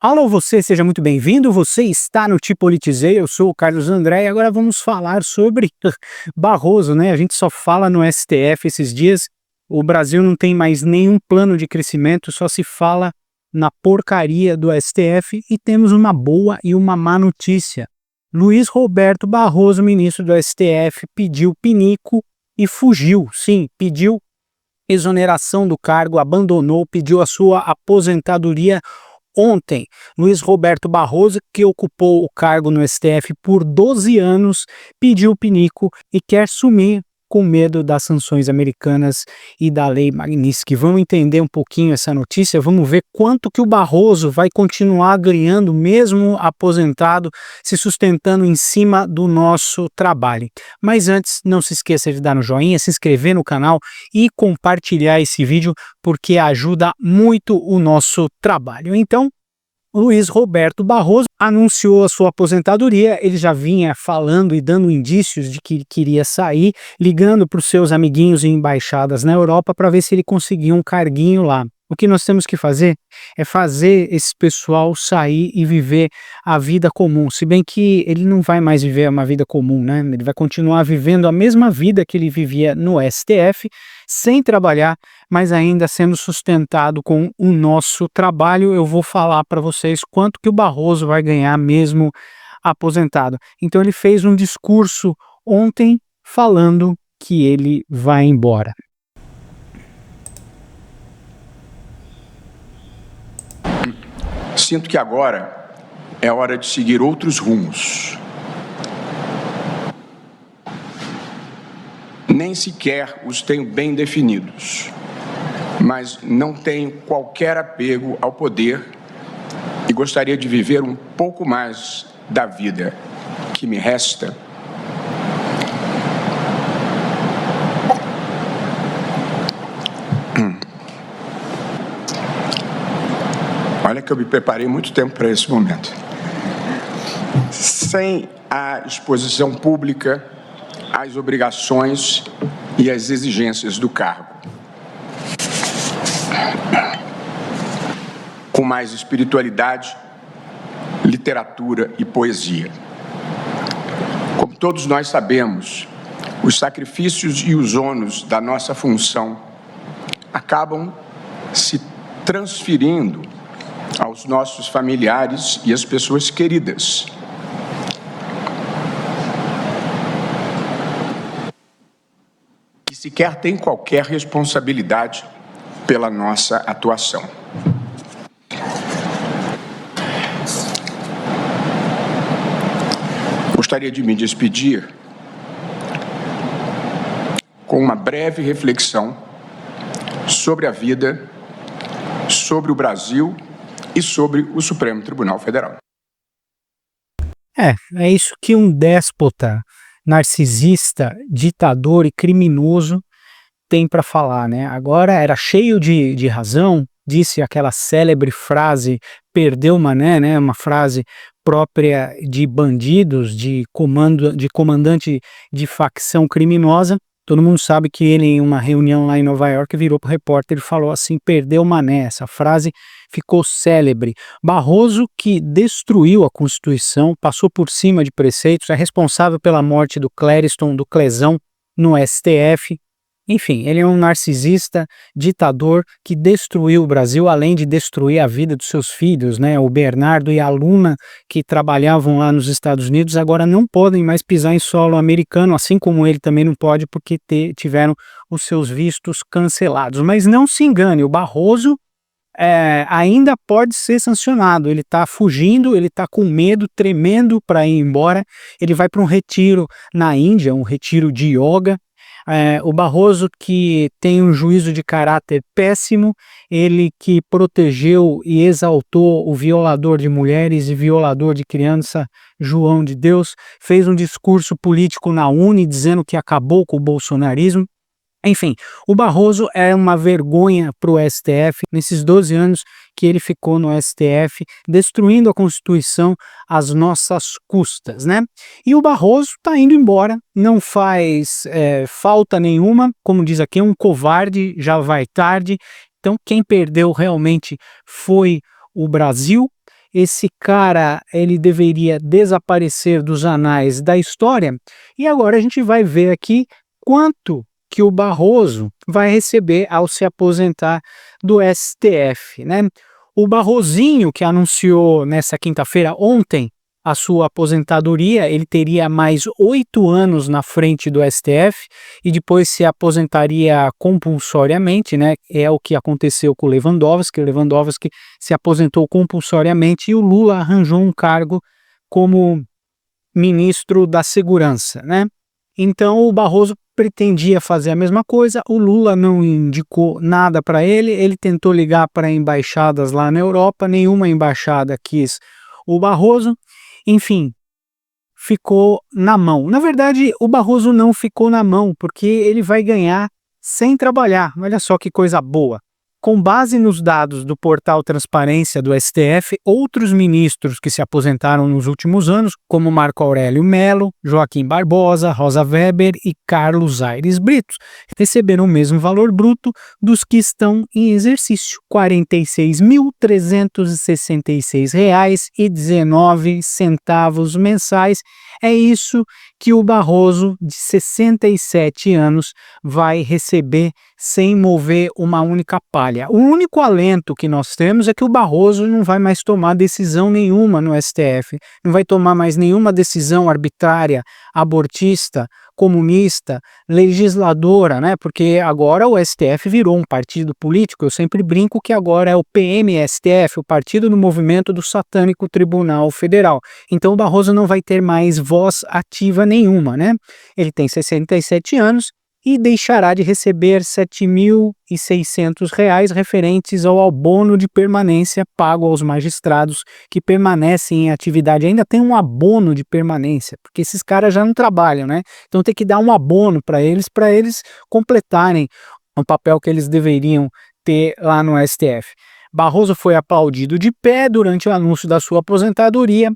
Alô você, seja muito bem-vindo, você está no Te Politizei, eu sou o Carlos André e agora vamos falar sobre Barroso, né? A gente só fala no STF esses dias, o Brasil não tem mais nenhum plano de crescimento, só se fala na porcaria do STF e temos uma boa e uma má notícia. Luiz Roberto Barroso, ministro do STF, pediu pinico e fugiu, sim, pediu exoneração do cargo, abandonou, pediu a sua aposentadoria. Ontem, Luiz Roberto Barroso, que ocupou o cargo no STF por 12 anos, pediu pinico e quer sumir com medo das sanções americanas e da Lei Magnitsky. Vamos entender um pouquinho essa notícia, vamos ver quanto que o Barroso vai continuar ganhando, mesmo aposentado, se sustentando em cima do nosso trabalho. Mas antes, não se esqueça de dar no joinha, se inscrever no canal e compartilhar esse vídeo, porque ajuda muito o nosso trabalho. Então, Luiz Roberto Barroso anunciou a sua aposentadoria, ele já vinha falando e dando indícios de que queria sair, ligando para os seus amiguinhos em embaixadas na Europa para ver se ele conseguia um carguinho lá. O que nós temos que fazer é fazer esse pessoal sair e viver a vida comum, se bem que ele não vai mais viver uma vida comum, né? Ele vai continuar vivendo a mesma vida que ele vivia no STF, sem trabalhar, mas ainda sendo sustentado com o nosso trabalho. Eu vou falar para vocês quanto que o Barroso vai ganhar mesmo aposentado. Então ele fez um discurso ontem falando que ele vai embora. Sinto que agora é hora de seguir outros rumos. Nem sequer os tenho bem definidos, mas não tenho qualquer apego ao poder e gostaria de viver um pouco mais da vida que me resta. Olha que eu me preparei muito tempo para esse momento. Sem a exposição pública, as obrigações e as exigências do cargo. Com mais espiritualidade, literatura e poesia. Como todos nós sabemos, os sacrifícios e os ônus da nossa função acabam se transferindo aos nossos familiares e às pessoas queridas. E sequer tem qualquer responsabilidade pela nossa atuação. Gostaria de me despedir com uma breve reflexão sobre a vida, sobre o Brasil e sobre o Supremo Tribunal Federal. É isso que um déspota, narcisista, ditador e criminoso tem para falar, né? Agora era cheio de razão, disse aquela célebre frase, perdeu mané, né? Uma frase própria de bandidos, de comandante de facção criminosa. Todo mundo sabe que ele, em uma reunião lá em Nova York, virou para o repórter e falou assim, perdeu mané. Essa frase ficou célebre. Barroso, que destruiu a Constituição, passou por cima de preceitos, é responsável pela morte do Clériston, do Clesão, no STF. Enfim, ele é um narcisista, ditador, que destruiu o Brasil, além de destruir a vida dos seus filhos, né? O Bernardo e a Luna, que trabalhavam lá nos Estados Unidos, agora não podem mais pisar em solo americano, assim como ele também não pode, porque tiveram os seus vistos cancelados. Mas não se engane, o Barroso ainda pode ser sancionado. Ele está fugindo, ele está com medo, tremendo para ir embora. Ele vai para um retiro na Índia, um retiro de yoga. O Barroso, que tem um juízo de caráter péssimo, ele que protegeu e exaltou o violador de mulheres e violador de criança, João de Deus, fez um discurso político na Uni dizendo que acabou com o bolsonarismo. Enfim, o Barroso é uma vergonha para o STF, nesses 12 anos que ele ficou no STF, destruindo a Constituição às nossas custas, né? E o Barroso está indo embora, não faz falta nenhuma, como diz aqui, é um covarde, já vai tarde. Então quem perdeu realmente foi o Brasil, esse cara ele deveria desaparecer dos anais da história. E agora a gente vai ver aqui quanto que o Barroso vai receber ao se aposentar do STF, né? O Barrosinho, que anunciou nessa quinta-feira, ontem, a sua aposentadoria, ele teria mais 8 anos na frente do STF e depois se aposentaria compulsoriamente, né? É o que aconteceu com o Lewandowski. O Lewandowski se aposentou compulsoriamente e o Lula arranjou um cargo como ministro da Segurança, né? Então o Barroso pretendia fazer a mesma coisa, o Lula não indicou nada para ele, ele tentou ligar para embaixadas lá na Europa, nenhuma embaixada quis o Barroso, enfim, ficou na mão. Na verdade, o Barroso não ficou na mão, porque ele vai ganhar sem trabalhar, olha só que coisa boa. Com base nos dados do portal Transparência do STF, outros ministros que se aposentaram nos últimos anos, como Marco Aurélio Mello, Joaquim Barbosa, Rosa Weber e Carlos Aires Brito, receberam o mesmo valor bruto dos que estão em exercício, R$ 46.366,19 mensais. É isso que o Barroso, de 67 anos, vai receber sem mover uma única palha. O único alento que nós temos é que o Barroso não vai mais tomar decisão nenhuma no STF, não vai tomar mais nenhuma decisão arbitrária, abortista, comunista, legisladora, né? Porque agora o STF virou um partido político. Eu sempre brinco que agora é o PMSTF, o Partido do Movimento do Satânico Tribunal Federal. Então o Barroso não vai ter mais voz ativa nenhuma, né? Ele tem 67 anos e deixará de receber R$ 7.600 referentes ao abono de permanência pago aos magistrados que permanecem em atividade. Ainda tem um abono de permanência, porque esses caras já não trabalham, né? Então tem que dar um abono para eles completarem o papel que eles deveriam ter lá no STF. Barroso foi aplaudido de pé durante o anúncio da sua aposentadoria,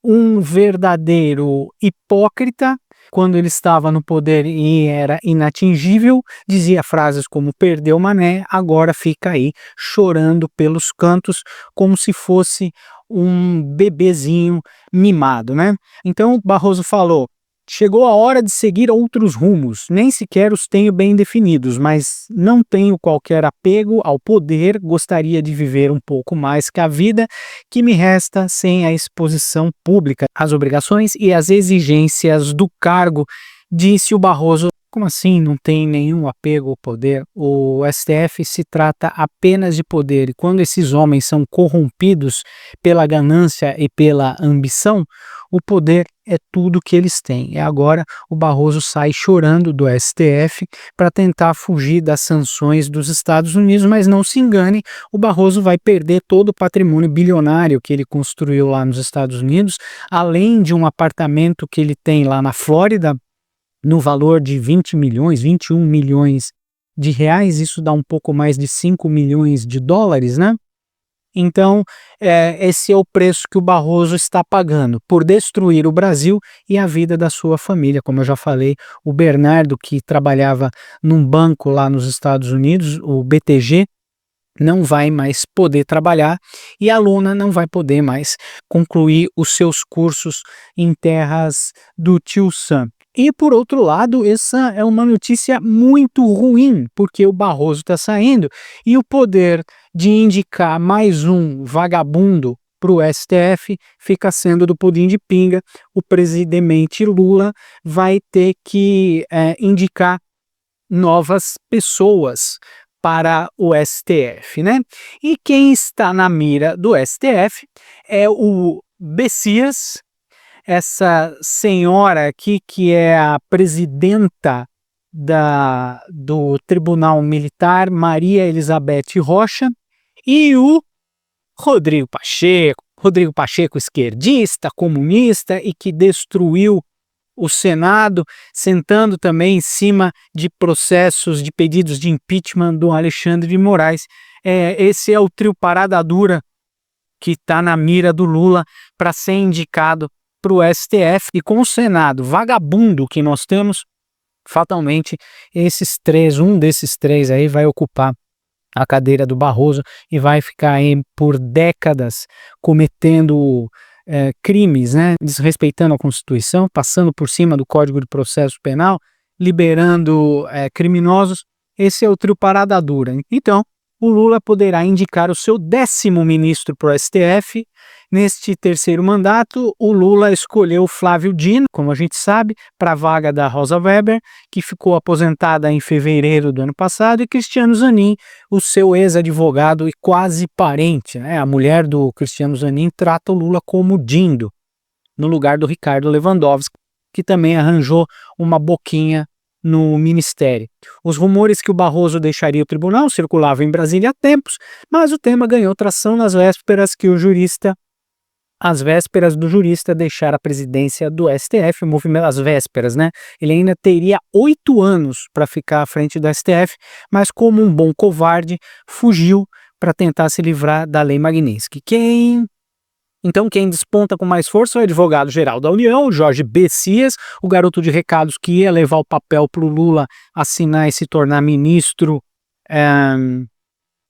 um verdadeiro hipócrita. Quando ele estava no poder e era inatingível, dizia frases como perdeu Mané, agora fica aí chorando pelos cantos como se fosse um bebezinho mimado, né? Então Barroso falou: chegou a hora de seguir outros rumos, nem sequer os tenho bem definidos, mas não tenho qualquer apego ao poder, gostaria de viver um pouco mais que a vida que me resta sem a exposição pública, as obrigações e as exigências do cargo, disse o Barroso. Como assim não tem nenhum apego ao poder? O STF se trata apenas de poder, e quando esses homens são corrompidos pela ganância e pela ambição, o poder é tudo que eles têm. E agora o Barroso sai chorando do STF para tentar fugir das sanções dos Estados Unidos, mas não se engane, o Barroso vai perder todo o patrimônio bilionário que ele construiu lá nos Estados Unidos, além de um apartamento que ele tem lá na Flórida, no valor de 20 milhões, 21 milhões de reais, isso dá um pouco mais de 5 milhões de dólares, né? Então, esse é o preço que o Barroso está pagando por destruir o Brasil e a vida da sua família. Como eu já falei, o Bernardo, que trabalhava num banco lá nos Estados Unidos, o BTG, não vai mais poder trabalhar e a Luna não vai poder mais concluir os seus cursos em terras do Tio Sam. E, por outro lado, essa é uma notícia muito ruim, porque o Barroso está saindo e o poder de indicar mais um vagabundo para o STF fica sendo do pudim de pinga. O presidente Lula vai ter que indicar novas pessoas para o STF, né? E quem está na mira do STF é o Bessias, essa senhora aqui que é a presidenta do Tribunal Militar, Maria Elizabeth Rocha, e o Rodrigo Pacheco esquerdista, comunista e que destruiu o Senado, sentando também em cima de processos de pedidos de impeachment do Alexandre de Moraes. Esse é o trio parada dura que está na mira do Lula para ser indicado para o STF, e com o Senado vagabundo que nós temos, fatalmente um desses três aí vai ocupar a cadeira do Barroso e vai ficar aí por décadas cometendo crimes, né, desrespeitando a Constituição, passando por cima do Código de Processo Penal, liberando criminosos. Esse é o trio parada dura. Então, o Lula poderá indicar o seu 10º ministro para o STF. Neste terceiro mandato, o Lula escolheu Flávio Dino, como a gente sabe, para a vaga da Rosa Weber, que ficou aposentada em fevereiro do ano passado, e Cristiano Zanin, o seu ex-advogado e quase parente, né? A mulher do Cristiano Zanin trata o Lula como Dindo, no lugar do Ricardo Lewandowski, que também arranjou uma boquinha no ministério. Os rumores que o Barroso deixaria o tribunal circulavam em Brasília há tempos, mas o tema ganhou tração às vésperas do jurista deixar a presidência do STF, o movimento às vésperas, né? Ele ainda teria 8 anos para ficar à frente do STF, mas como um bom covarde, fugiu para tentar se livrar da Lei Magnitsky. Então quem desponta com mais força é o advogado-geral da União, Jorge Bessias, o garoto de recados que ia levar o papel para o Lula assinar e se tornar ministro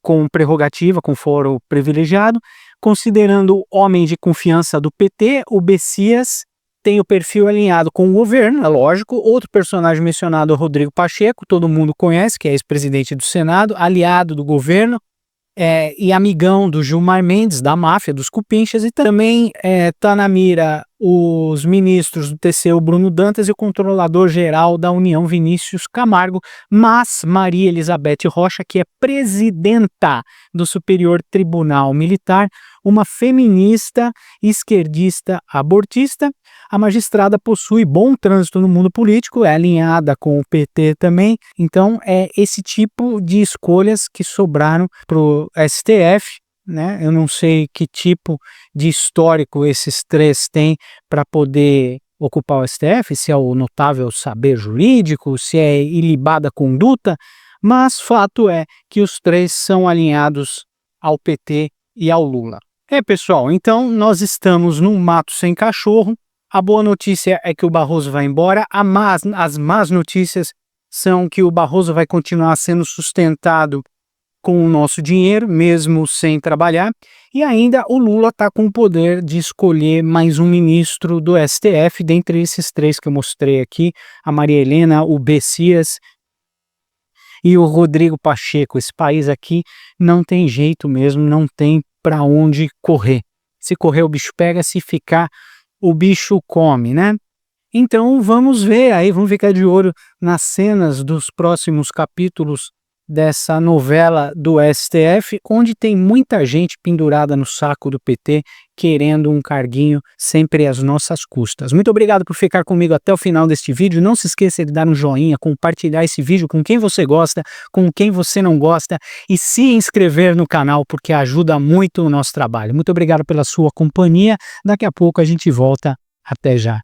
com prerrogativa, com foro privilegiado. Considerando homem de confiança do PT, o Bessias tem o perfil alinhado com o governo, é lógico. Outro personagem mencionado é o Rodrigo Pacheco, todo mundo conhece, que é ex-presidente do Senado, aliado do governo, e amigão do Gilmar Mendes, da máfia, dos cupinchas, e também está na mira os ministros do TCU, Bruno Dantas, e o controlador-geral da União, Vinícius Camargo, mas Maria Elizabeth Rocha, que é presidenta do Superior Tribunal Militar, uma feminista, esquerdista, abortista. A magistrada possui bom trânsito no mundo político, é alinhada com o PT também, então é esse tipo de escolhas que sobraram para o STF, né? Eu não sei que tipo de histórico esses três têm para poder ocupar o STF, se é o notável saber jurídico, se é ilibada conduta, mas fato é que os três são alinhados ao PT e ao Lula. Pessoal, então nós estamos num mato sem cachorro. A boa notícia é que o Barroso vai embora, as más notícias são que o Barroso vai continuar sendo sustentado com o nosso dinheiro, mesmo sem trabalhar, e ainda o Lula está com o poder de escolher mais um ministro do STF, dentre esses três que eu mostrei aqui, a Maria Helena, o Bessias e o Rodrigo Pacheco. Esse país aqui não tem jeito mesmo, não tem para onde correr. Se correr o bicho pega, se ficar o bicho come, né? Então vamos ver aí, vamos ficar de olho nas cenas dos próximos capítulos dessa novela do STF, onde tem muita gente pendurada no saco do PT, querendo um carguinho sempre às nossas custas. Muito obrigado por ficar comigo até o final deste vídeo. Não se esqueça de dar um joinha, compartilhar esse vídeo com quem você gosta, com quem você não gosta, e se inscrever no canal, porque ajuda muito o nosso trabalho. Muito obrigado pela sua companhia. Daqui a pouco a gente volta. Até já.